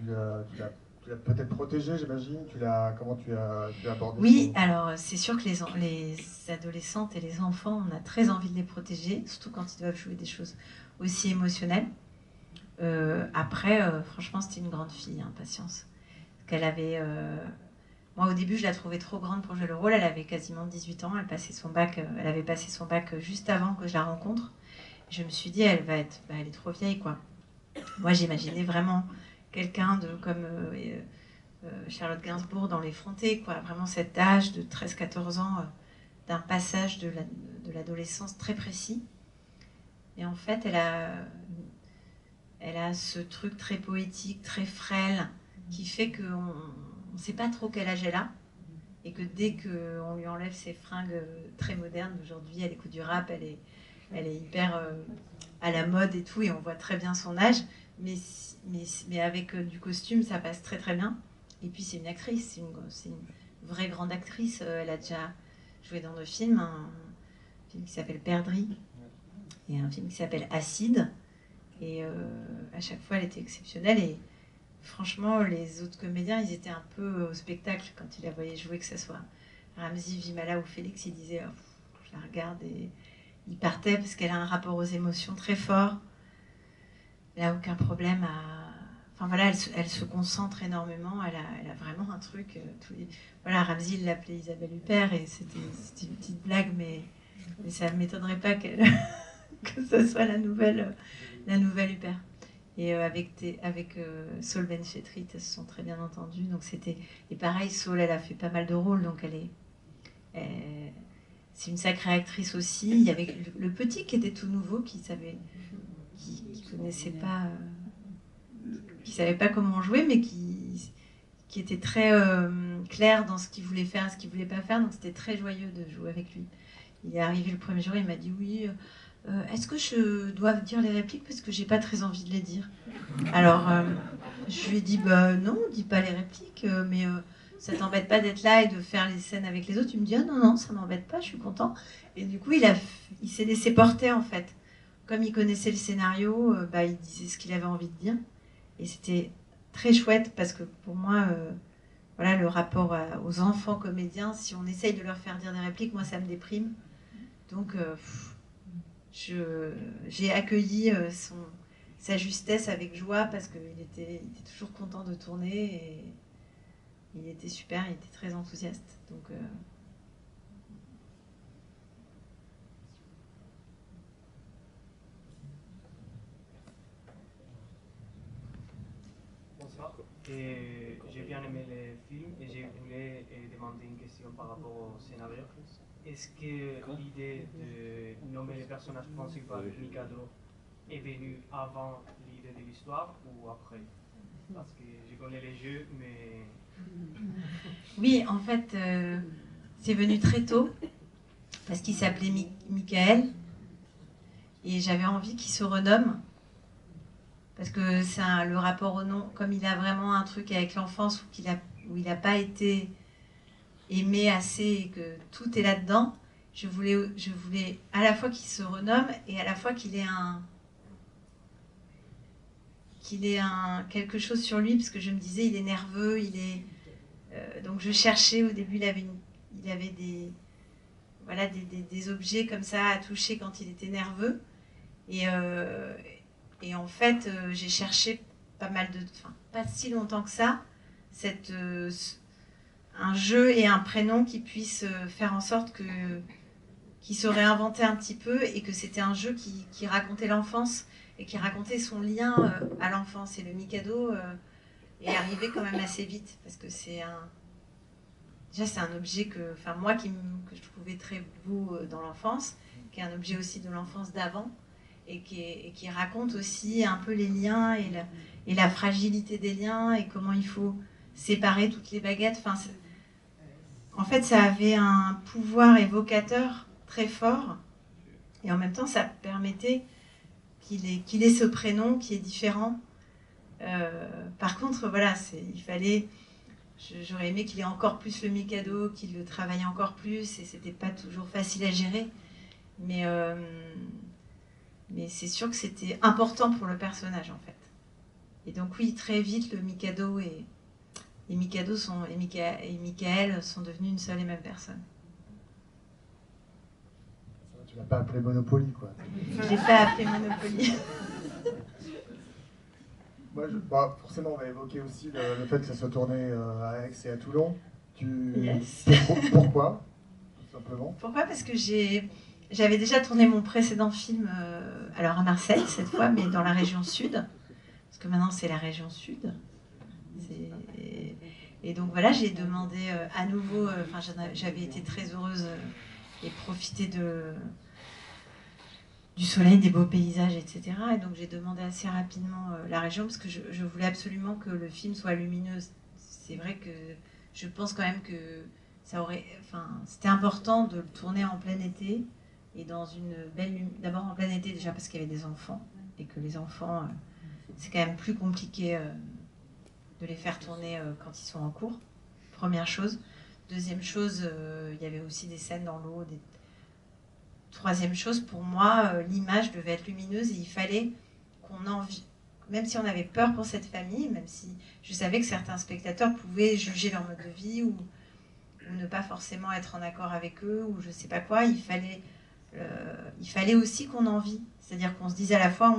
tu l'as peut-être protégé, j'imagine. Comment tu as abordé Oui, alors c'est sûr que les adolescentes et les enfants, on a très envie de les protéger, surtout quand ils doivent jouer des choses aussi émotionnelles. Après, franchement, c'était une grande fille, hein, Patience. Qu'elle avait, moi, au début, je la trouvais trop grande pour jouer le rôle. Elle avait quasiment 18 ans. Elle avait passé son bac juste avant que je la rencontre. Je me suis dit, elle est trop vieille, quoi. Moi, j'imaginais vraiment quelqu'un comme Charlotte Gainsbourg dans l'effronté, quoi. Vraiment cet âge de 13-14 ans, d'un passage de l'adolescence très précis. Et en fait, elle a ce truc très poétique, très frêle, qui fait qu'on ne sait pas trop quel âge elle a. Et que dès qu'on lui enlève ses fringues très modernes d'aujourd'hui, elle écoute du rap, elle est hyper à la mode et tout, et on voit très bien son âge. Mais avec du costume, ça passe très très bien. Et puis c'est une actrice, c'est une vraie grande actrice. Elle a déjà joué dans deux films, un film qui s'appelle Perdrix et un film qui s'appelle Acide. Et à chaque fois, elle était exceptionnelle. Et franchement, les autres comédiens, ils étaient un peu au spectacle quand ils la voyaient jouer, que ce soit Ramzy, Vimala ou Félix. Ils disaient je la regarde, et ils partaient parce qu'elle a un rapport aux émotions très fort. Elle n'a aucun problème à. Enfin voilà, elle se concentre énormément. Elle a vraiment un truc. Voilà, Ramzy, il l'appelait Isabelle Huppert et c'était une petite blague, mais ça ne m'étonnerait pas que ce soit la nouvelle Huppert. Et avec Saul Ben-Chetrit, elles se sont très bien entendues. Donc c'était. Et pareil, Saul, elle a fait pas mal de rôles, donc c'est une sacrée actrice aussi. Il y avait le petit qui était tout nouveau, qui connaissait pas, qui savait pas comment jouer, mais qui était très clair dans ce qu'il voulait faire et ce qu'il voulait pas faire. Donc c'était très joyeux de jouer avec lui. Il est arrivé le premier jour, il m'a dit oui. Est-ce que je dois dire les répliques parce que j'ai pas très envie de les dire. Alors je lui ai dit bah non, dis pas les répliques, mais ça t'embête pas d'être là et de faire les scènes avec les autres. Il me dit ah non non, ça m'embête pas, je suis content. Et du coup il s'est laissé porter en fait. Comme il connaissait le scénario, bah, il disait ce qu'il avait envie de dire. Et c'était très chouette parce que pour moi, voilà, le rapport aux enfants comédiens, si on essaye de leur faire dire des répliques, moi ça me déprime. Donc j'ai accueilli sa justesse avec joie parce il était toujours content de tourner et il était super, il était très enthousiaste. Donc Bonsoir. Et j'ai bien aimé le film et je voulais demander une question par rapport au scénario. Est-ce que l'idée de nommer les personnages principaux Mikado est venue avant l'idée de l'histoire ou après? Parce que je connais les jeux, mais... oui, en fait, c'est venu très tôt parce qu'il s'appelait Michael et j'avais envie qu'il se renomme parce que c'est le rapport au nom, comme il a vraiment un truc avec l'enfance où il n'a pas été aimé assez et que tout est là-dedans. Je voulais à la fois qu'il se renomme et à la fois qu'il ait quelque chose sur lui, parce que je me disais il est nerveux, donc je cherchais au début, il avait voilà, des objets comme ça à toucher quand il était nerveux. Et en fait, j'ai cherché pas si longtemps que ça, un jeu et un prénom qui puissent faire en sorte qu'il se réinventait un petit peu et que c'était un jeu qui racontait l'enfance et qui racontait son lien à l'enfance. Et le Mikado est arrivé quand même assez vite parce que déjà c'est un objet moi que je trouvais très beau dans l'enfance, qui est un objet aussi de l'enfance d'avant et qui raconte aussi un peu les liens et la fragilité des liens et comment il faut séparer toutes les baguettes. En fait, ça avait un pouvoir évocateur très fort et en même temps, ça permettait qu'il ait ce prénom qui est différent. Par contre, voilà, il fallait. J'aurais aimé qu'il ait encore plus le Mikado, qu'il le travaille encore plus, et c'était pas toujours facile à gérer. Mais c'est sûr que c'était important pour le personnage, en fait. Et donc oui, très vite, le Mikado et Michael sont devenus une seule et même personne. Tu l'as pas appelé Monopoly, quoi. Je l'ai pas appelé Monopoly. Moi, forcément, on va évoquer aussi le fait que ça soit tourné à Aix et à Toulon. Yes. Pourquoi, tout simplement? Pourquoi? Parce que j'avais déjà tourné mon précédent film, alors à Marseille cette fois, mais dans la région sud. Parce que maintenant, c'est la région sud. Et donc voilà, j'ai demandé à nouveau, j'avais été très heureuse et profité du soleil, des beaux paysages, etc. Et donc j'ai demandé assez rapidement la région parce que je voulais absolument que le film soit lumineux. C'est vrai que je pense quand même que c'était important de le tourner en plein été et dans une belle d'abord en plein été déjà parce qu'il y avait des enfants et que les enfants c'est quand même plus compliqué de les faire tourner quand ils sont en cours. Première chose. Deuxième chose, il y avait aussi des scènes dans l'eau. Troisième chose, pour moi, l'image devait être lumineuse et il fallait qu'on envie, même si on avait peur pour cette famille, même si je savais que certains spectateurs pouvaient juger leur mode de vie ou ne pas forcément être en accord avec eux ou je sais pas quoi, il fallait aussi qu'on en vit. C'est-à-dire qu'on se dise à la fois,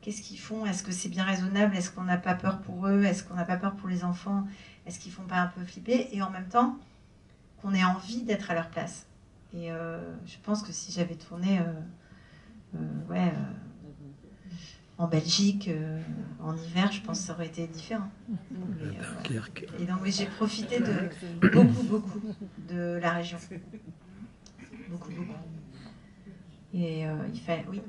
qu'est-ce qu'ils font? Est-ce que c'est bien raisonnable? Est-ce qu'on n'a pas peur pour eux? Est-ce qu'on n'a pas peur pour les enfants? Est-ce qu'ils ne font pas un peu flipper? Et en même temps, qu'on ait envie d'être à leur place. Et je pense que si j'avais tourné en Belgique, en hiver, je pense que ça aurait été différent. Et donc oui, j'ai profité de beaucoup de la région. Beaucoup. Et il fallait, oui.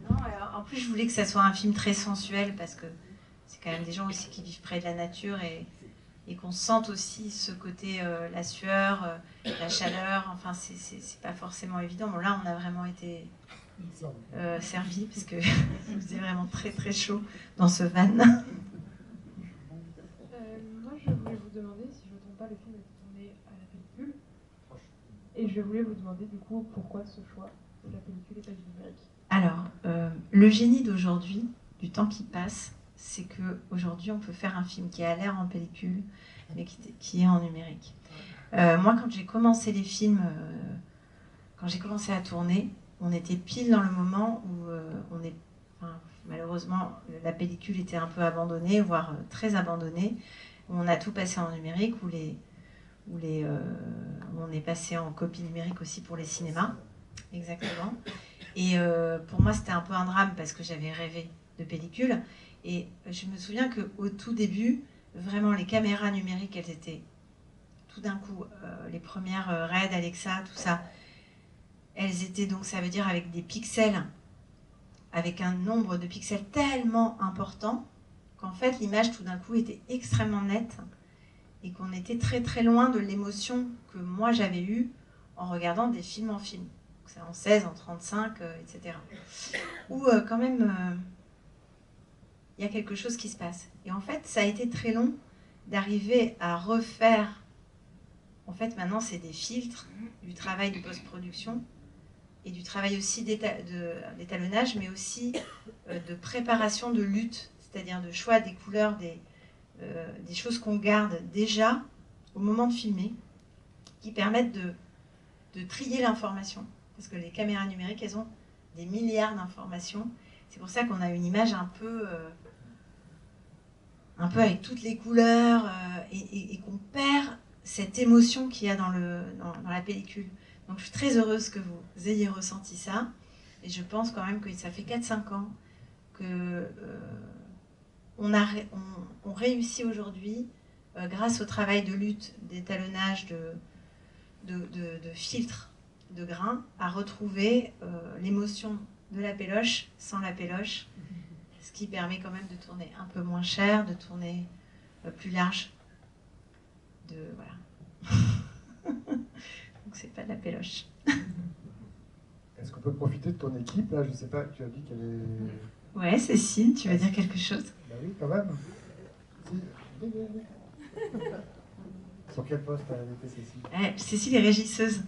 Non, en plus, je voulais que ça soit un film très sensuel parce que c'est quand même des gens aussi qui vivent près de la nature et qu'on sente aussi ce côté, la sueur, la chaleur. Enfin, c'est pas forcément évident. Bon, là, on a vraiment été servi parce que il faisait vraiment très chaud dans ce van. Moi, je voulais vous demander, si je ne me trompe pas, le film est tourné à la pellicule. Et je voulais vous demander, du coup, pourquoi ce choix de la pellicule et pas du numérique? Alors, le génie d'aujourd'hui, du temps qui passe, c'est qu'aujourd'hui, on peut faire un film qui a l'air en pellicule, mais qui est en numérique. Moi, quand j'ai commencé les films, quand j'ai commencé à tourner, on était pile dans le moment où malheureusement, la pellicule était un peu abandonnée, voire très abandonnée, où on a tout passé en numérique, où on est passé en copie numérique aussi pour les cinémas. Exactement. Et pour moi, c'était un peu un drame parce que j'avais rêvé de pellicule. Et je me souviens qu'au tout début, vraiment, les caméras numériques, elles étaient tout d'un coup, les premières Red, Alexa, tout ça, elles étaient donc, ça veut dire avec des pixels, avec un nombre de pixels tellement important qu'en fait, l'image, tout d'un coup, était extrêmement nette et qu'on était très loin de l'émotion que moi, j'avais eue en regardant des films en film. C'est en 16, en 35, etc. Où quand même, il y a quelque chose qui se passe. Et en fait, ça a été très long d'arriver à refaire. En fait, maintenant, c'est des filtres, du travail de post-production et du travail aussi d'étalonnage, mais aussi de préparation de lutte, c'est-à-dire de choix des couleurs, des choses qu'on garde déjà au moment de filmer, qui permettent de trier l'information. Parce que les caméras numériques, elles ont des milliards d'informations. C'est pour ça qu'on a une image un peu avec toutes les couleurs et qu'on perd cette émotion qu'il y a dans la pellicule. Donc je suis très heureuse que vous ayez ressenti ça. Et je pense quand même que ça fait 4-5 ans qu'on réussit aujourd'hui, grâce au travail de lutte, d'étalonnage, de filtre, de grains, à retrouver l'émotion de la péloche sans la péloche, ce qui permet quand même de tourner un peu moins cher, de tourner plus large. Voilà. Donc c'est pas de la péloche. Est-ce qu'on peut profiter de ton équipe là? Je sais pas, tu as dit qu'elle est... Ouais, Cécile, tu veux dire quelque chose? Bah oui, quand même. Sur quel poste elle était, Cécile? Cécile est régisseuse.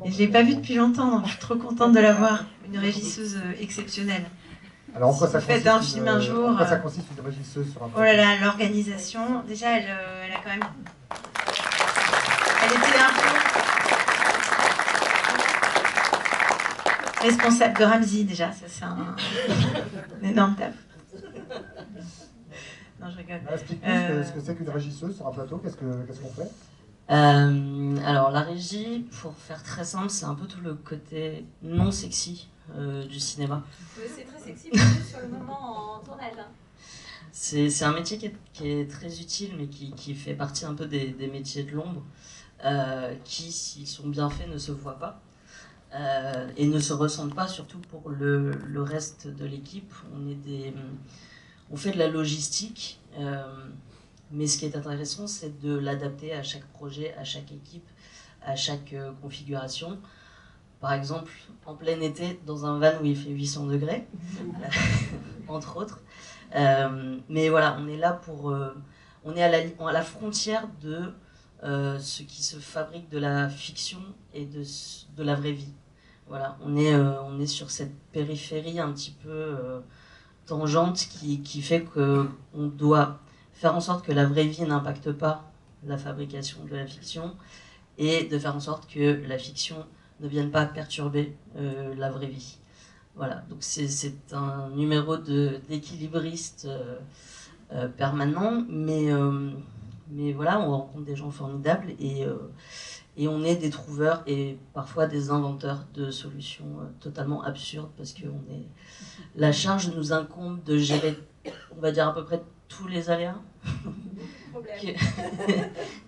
Et je ne l'ai pas vue depuis longtemps, donc je suis trop contente de la voir. Une régisseuse exceptionnelle. Alors, en quoi Si ça vous faites consiste un film un jour, en quoi ça consiste une régisseuse sur un Oh là là, l'organisation, déjà elle a quand même... Elle était un peu responsable de Ramsey déjà, ça c'est un énorme taf. Non, je rigole. Explique-nous ce que c'est qu'une régisseuse sur un plateau, qu'est-ce qu'on fait? Alors la régie, pour faire très simple, c'est un peu tout le côté non sexy du cinéma. C'est très sexy, mais juste sur le moment en tournage. Hein. C'est un métier qui est très utile, mais qui fait partie un peu des métiers de l'ombre, qui, s'ils sont bien faits, ne se voient pas. Et ne se ressentent pas, surtout pour le reste de l'équipe. On fait de la logistique, mais ce qui est intéressant, c'est de l'adapter à chaque projet, à chaque équipe, à chaque configuration. Par exemple, en plein été, dans un van où il fait 800 degrés, entre autres. Mais voilà, on est là pour... on est à la frontière de ce qui se fabrique de la fiction et de la vraie vie. Voilà, on est sur cette périphérie un petit peu tangente qui fait qu'on doit faire en sorte que la vraie vie n'impacte pas la fabrication de la fiction et de faire en sorte que la fiction ne vienne pas perturber la vraie vie. Voilà, donc c'est un numéro d'équilibriste permanent, mais voilà, on rencontre des gens formidables et on est des trouveurs et parfois des inventeurs de solutions totalement absurdes parce que la charge nous incombe de gérer, on va dire à peu près tous les aléas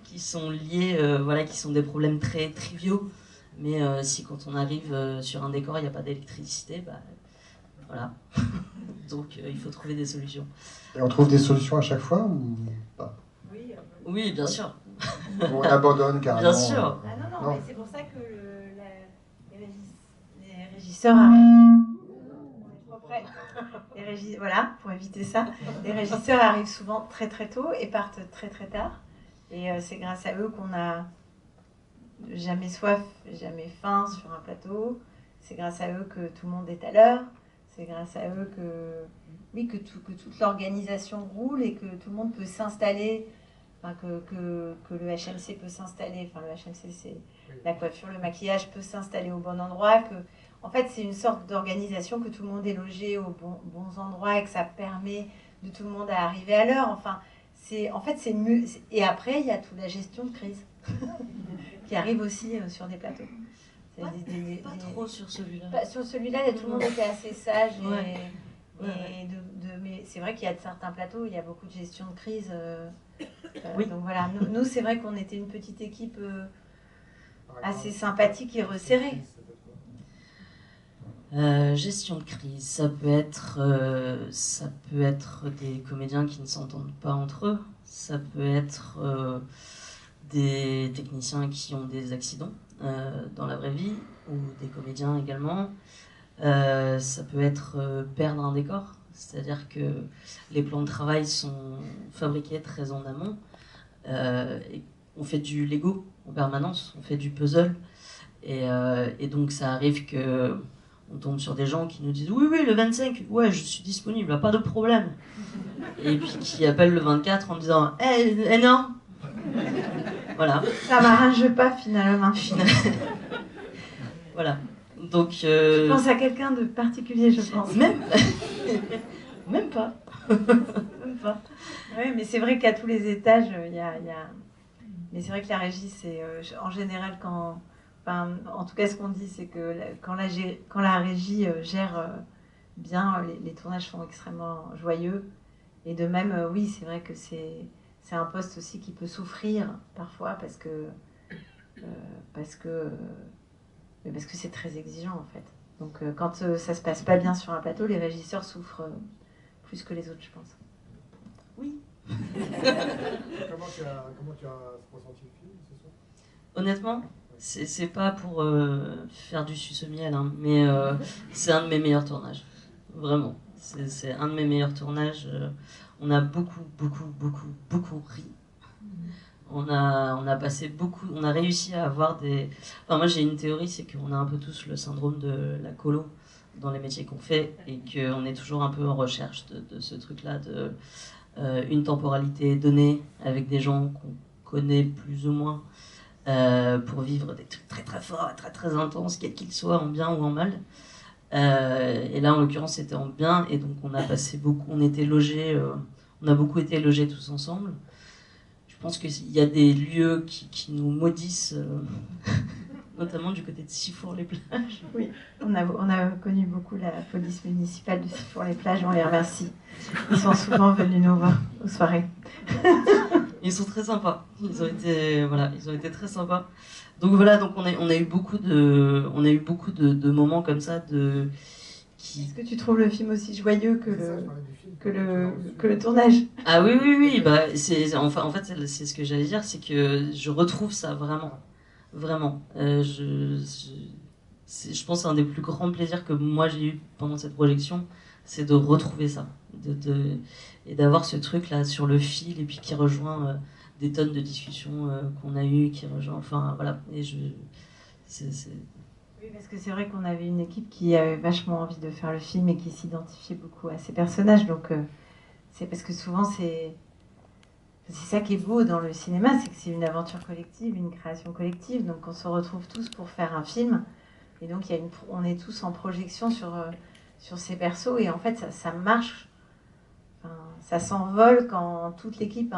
qui sont liés, voilà, qui sont des problèmes très triviaux. Mais si quand on arrive sur un décor, il n'y a pas d'électricité, bah, voilà. Donc il faut trouver des solutions. Et on trouve des solutions à chaque fois ou pas? Oui, bien sûr. Ou on abandonne carrément? Bien sûr. Ah non, Non. mais c'est pour ça que les régisseurs arrivent. Voilà, pour éviter ça. Les régisseurs arrivent souvent très très tôt et partent très très tard. Et c'est grâce à eux qu'on a jamais soif, jamais faim sur un plateau. C'est grâce à eux que tout le monde est à l'heure. C'est grâce à eux que toute l'organisation roule et que tout le monde peut s'installer. Enfin, que le HMC peut s'installer, enfin le HMC c'est la coiffure, le maquillage peut s'installer au bon endroit, en fait c'est une sorte d'organisation que tout le monde est logé aux bons endroits et que ça permet de tout le monde à arriver à l'heure. Enfin, c'est mieux. Et après il y a toute la gestion de crise qui arrive aussi sur des plateaux. Pas trop sur celui-là. Sur celui-là, tout le monde était assez sage Ouais. mais c'est vrai qu'il y a certains plateaux, il y a beaucoup de gestion de crise. Oui. Donc voilà, nous c'est vrai qu'on était une petite équipe assez sympathique et resserrée. Gestion de crise, ça peut être des comédiens qui ne s'entendent pas entre eux, ça peut être des techniciens qui ont des accidents dans la vraie vie, ou des comédiens également. Ça peut être perdre un décor, c'est-à-dire que les plans de travail sont fabriqués très en amont. Et on fait du Lego en permanence, on fait du puzzle, et donc ça arrive que on tombe sur des gens qui nous disent oui, le 25, ouais, je suis disponible, pas de problème. Et puis qui appellent le 24 en disant non. Voilà. Ça m'arrange pas finalement. Voilà. Donc. Je pense à quelqu'un de particulier, je pense. Même pas. Même pas. Oui, mais c'est vrai qu'à tous les étages, il y a... Mais c'est vrai que la régie, c'est en général en tout cas, ce qu'on dit, c'est que quand la régie gère bien, les tournages sont extrêmement joyeux. Et de même, oui, c'est vrai que c'est un poste aussi qui peut souffrir parfois parce que c'est très exigeant en fait. Donc quand ça se passe pas bien sur un plateau, les régisseurs souffrent plus que les autres, je pense. Oui. Comment tu as ressenti le film ce soir? Honnêtement, c'est pas pour faire du suce miel, hein, mais c'est un de mes meilleurs tournages. Vraiment. C'est un de mes meilleurs tournages. On a beaucoup ri. On a passé beaucoup. On a réussi à avoir des. Enfin, moi j'ai une théorie, c'est qu'on a un peu tous le syndrome de la colo. dans les métiers qu'on fait et qu'on est toujours un peu en recherche de ce truc-là, de une temporalité donnée avec des gens qu'on connaît plus ou moins pour vivre des trucs très très forts et très très intenses, quels qu'ils soient, en bien ou en mal. Et là, en l'occurrence, c'était en bien, et donc on a passé beaucoup, on a beaucoup été logés tous ensemble. Je pense qu'il y a des lieux qui nous maudissent, notamment du côté de Sifour-les-Plages. Oui, on a connu beaucoup la police municipale de Sifour-les-Plages, on les remercie. Ils sont souvent venus nous voir aux soirées. Ils sont très sympas. Ils ont été très sympas. Donc voilà, donc on a eu beaucoup de moments comme ça Est-ce que tu trouves le film aussi joyeux que le tournage? Ah oui, bah en fait c'est ce que j'allais dire, c'est que je retrouve ça vraiment. Je pense que c'est un des plus grands plaisirs que moi j'ai eu pendant cette projection, c'est de retrouver ça, et d'avoir ce truc là sur le fil et puis qui rejoint des tonnes de discussions qu'on a eues, qui rejoint, enfin voilà, et Oui, parce que c'est vrai qu'on avait une équipe qui avait vachement envie de faire le film et qui s'identifiait beaucoup à ces personnages, donc c'est parce que souvent c'est ça qui est beau dans le cinéma, c'est que c'est une aventure collective, une création collective, donc on se retrouve tous pour faire un film, et donc on est tous en projection sur ces persos, et en fait ça marche, enfin, ça s'envole quand toute l'équipe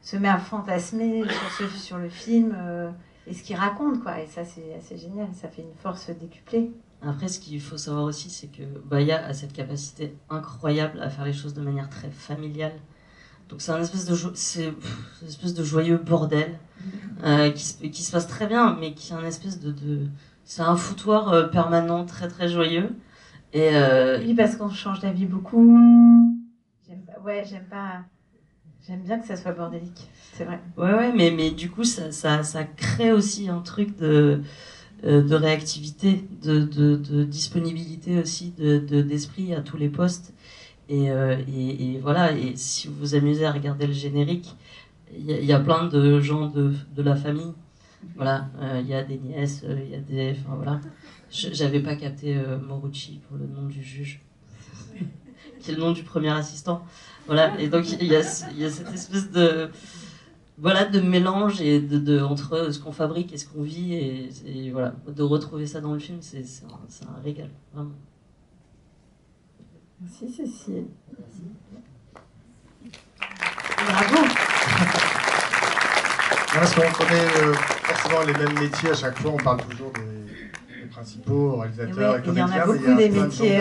se met à fantasmer sur le film et ce qu'il raconte, quoi, et ça c'est assez génial, ça fait une force décuplée. Après, ce qu'il faut savoir aussi, c'est que Baya a cette capacité incroyable à faire les choses de manière très familiale. Donc c'est une espèce de joyeux bordel qui se passe très bien, mais qui est un espèce c'est un foutoir permanent, très très joyeux. Et oui, parce qu'on change d'avis beaucoup. J'aime bien que ça soit bordélique, c'est vrai. Ouais, mais du coup, ça crée aussi un truc de réactivité, de disponibilité aussi, d'esprit à tous les postes. Et voilà, et si vous vous amusez à regarder le générique, il y a plein de gens de la famille. Voilà, il y a des nièces, il y a des... Enfin voilà. J'avais pas capté Morucci pour le nom du juge, qui est le nom du premier assistant. Voilà, et donc il y a cette espèce de... Voilà, de mélange et entre ce qu'on fabrique et ce qu'on vit, et voilà, de retrouver ça dans le film, c'est un régal, vraiment. Merci Cécile. Bravo. Parce qu'on connaît forcément les mêmes métiers à chaque fois, on parle toujours des principaux réalisateurs et comédiens. Il y en a beaucoup des métiers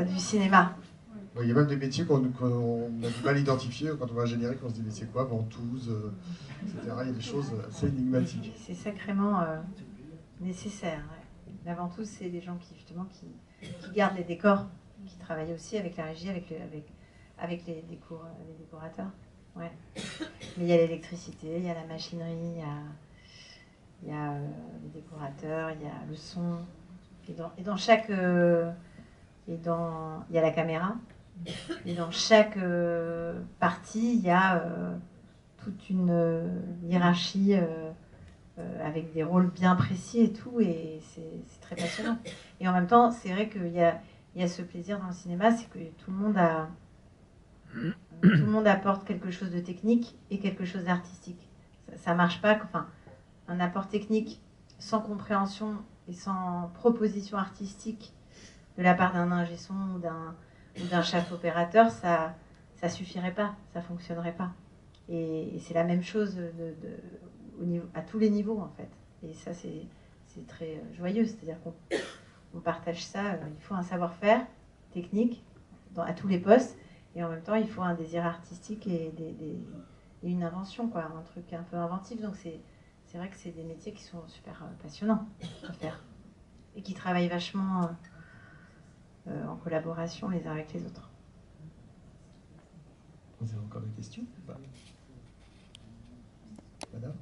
du cinéma. Il y a même des métiers qu'on a du mal à identifier. Quand on voit un générique, on se dit mais c'est quoi, ventouse, etc. Il y a des choses assez énigmatiques. C'est sacrément nécessaire. Ouais. La ventouse, c'est des gens qui gardent les décors, qui travaillent aussi avec la régie, avec les décorateurs. Ouais. Mais il y a l'électricité, il y a la machinerie, il y a les décorateurs, il y a le son. Et dans chaque... il y a la caméra. Et dans chaque partie, il y a toute une hiérarchie avec des rôles bien précis et tout, et c'est très passionnant. Et en même temps, c'est vrai qu'il y a ce plaisir dans le cinéma, c'est que tout le monde apporte quelque chose de technique et quelque chose d'artistique. Ça marche pas, enfin, un apport technique sans compréhension et sans proposition artistique de la part d'un ingé son ou d'un chef opérateur, ça suffirait pas, ça fonctionnerait pas. Et c'est la même chose à tous les niveaux, en fait. Et ça, c'est très joyeux, c'est-à-dire qu'on partage ça. Il faut un savoir-faire technique à tous les postes, et en même temps, il faut un désir artistique et une invention, quoi, un truc un peu inventif. Donc c'est vrai que c'est des métiers qui sont super passionnants à faire et qui travaillent vachement en collaboration les uns avec les autres. Vous avez encore des questions? Madame ?